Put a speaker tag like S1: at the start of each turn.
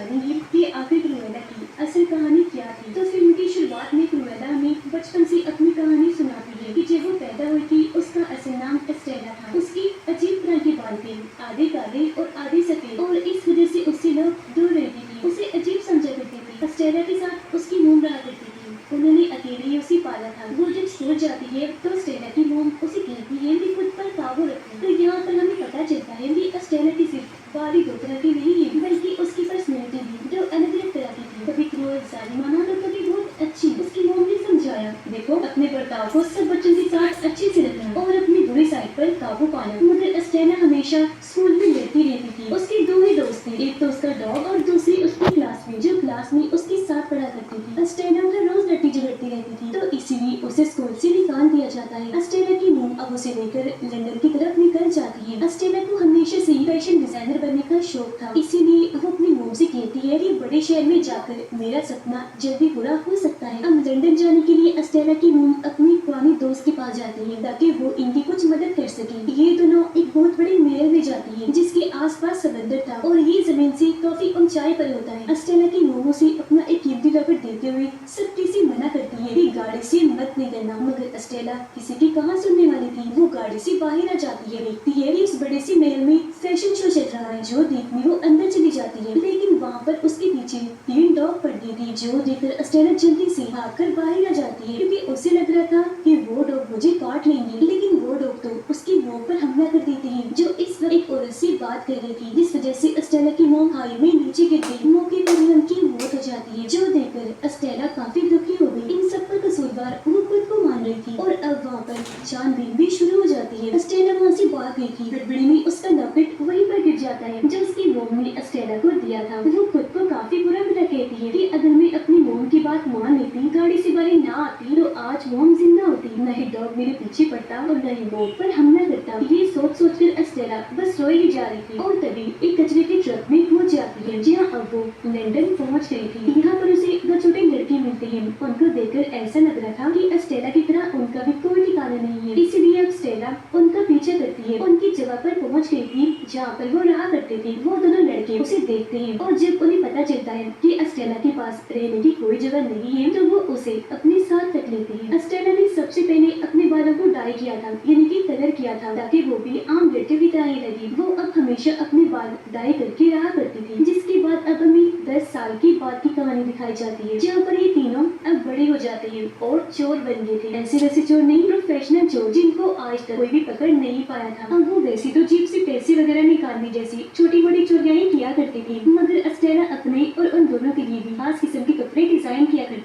S1: जानेंगे कि आखिर क्रूएला की असल कहानी क्या थी। तो फिल्म की शुरुआत में क्रूएला हमें बचपन से अपनी कहानी सुनाती है कि जब वो पैदा हुई थी उसका असल नाम एस्टेला था। उसकी अजीब तरह के बाल थे, आधे काले और आधे सफेद, और इस वजह से उससे लोग दूर रहती थी, उसे अजीब समझा करते थे। एस्टेला के साथ उसकी मोम रहा करती थी, उन्होंने अकेले ही उसे पाला था। वो जब स्कूल जाती है तो स्टेला की मोम उसे कहती है कि खुद पर काबू रखे। तो यहाँ पर हमें पता चलता है कि स्टेला की सिर्फ बारी दो तरह की नहीं है, बल्कि उसकी पर्सनैलिटी भी जो अलग अलग तरह की थी। कभी क्रूर जालिमाना तो कभी बहुत अच्छी। उसकी मोम ने समझाया, देखो अपने बर्ताव को सब बच्चों के साथ अच्छे से रखना और अपनी बुरी साइड पर काबू पाना। मगर स्टेला हमेशा स्कूल में लड़ती रहती थी। उसके दो ही दोस्त थे, एक तो उसका डॉग और दूसरी उसकी क्लासमेट जो क्लास में उसके साथ पढ़ा करती थी। स्टेला हर रोज लड़ती झगड़ती रहती थी, तो इसीलिए उसे स्कूल से निकाल दिया जाता है। स्टेला की मोम अब उसे लेकर लंदन की तरफ निकल जाती है। स्टेला को हमेशा से ही फैशन डिजाइनर बनने का शौक था, इसीलिए वो अपनी मोम से कहती है कि बड़े शहर में जाकर मेरा सपना जल्दी पूरा हो सकता है। अब लंदन जाने के लिए स्टेला की मोम अपनी पुरानी दोस्त के पास जाती है ताकि वो इनकी कुछ मदद कर सके। ये दोनों एक बहुत बड़े महल में जाती है जिसके आसपास समंदर था और ये जमीन से काफी ऊंचाई पर होता है। स्टेला की मोम उसे अपना एक कीमती लॉकेट देते हुए सख्ती से मना करती है कि गाड़ी से मत निकलना, मगर स्टेला किसी की कहाँ सुनने वाली थी। वो गाड़ी से बाहर आ जाती है, देखती है कि इस बड़े से महल में फैशन शो चल रहा है, जो देखने वो अंदर चली जाती है। लेकिन वहाँ पर उसके पीछे 3 डॉग पड़ गई थी, जो देखकर स्टेला जल्दी से भागकर बाहर आ जाती है क्योंकि उसे लग रहा था कि वो डॉग मुझे काट लेंगे। लेकिन वो डॉग तो उसकी मोम पर हमला कर देती है जो इस वक्त एक औरत से बात कर रही थी, जिस वजह से स्टेला की मोम खाई में नीचे गिर गई। मौके पर ही उनकी मौत हो जाती है, जो देखकर स्टेला काफी दुखी हो गई। इन सब पर कसूरवार वो खुद को मान रही थी और अब वहाँ पर छानबीन भी शुरू हो जाती है। स्टेला वहाँ से भाग गई थी, गड़बड़ी में उसका लॉकेट वहीं पर गिर जाता है जो उसकी मोम ने स्टेला को दिया था। वो खुद को काफी बुरा भला कहती है कि अगर मैं अपनी मोम की बात मान लेती, गाड़ी से बाहर ना आती, तो आज मोम जिंदा होती, न ही डॉग मेरे पीछे पड़ता और न ही मोम पर हमला करता। ये सोच कर स्टेला बस रोई ही जा रही थी और तभी एक कचरे के ट्रक में पहुंच जाती है जहाँ अब वो लंदन पहुंच गई थी। यहाँ पर उसे 2 छोटे लड़के मिलते हैं। उनको देखकर ऐसा लग रहा था कि स्टेला की तरह उनका भी कोई ठिकाना नहीं है, इसीलिए अब स्टेला उनका पीछा करती है। उनकी जगह पर पहुंच गई थी जहाँ पर वो रहा करते थे। वो दोनों लड़के उसे देखते हैं और जब उन्हें पता चलता है कि स्टेला के पास रहने की कोई जगह नहीं है तो वो उसे अपने साथ रख लेते हैं। स्टेला ने सबसे पहले अपने बालों को डाई किया था, यानी कि कलर किया था, ताकि वो भी आम लड़के की तरह ही लगे। वो अब हमेशा अपने बाल डाई करके रहा करती थी। जिसके बाद अब हमें 10 साल की बाद की कहानी दिखाई जाती है जहाँ पर ये तीनों अब बड़े हो जाते हैं और चोर बन गए थे। ऐसे वैसे चोर नहीं, प्रोफेशनल चोर जिनको आज तक कोई भी पकड़ नहीं पाया था। अब वो वैसे तो जेब से पैसे वगैरह निकालने जैसी छोटी मोटी चोरियां किया करती थी, मगर स्टेला अपने और उन दोनों के लिए भी खास किस्म के कपड़े डिजाइन किया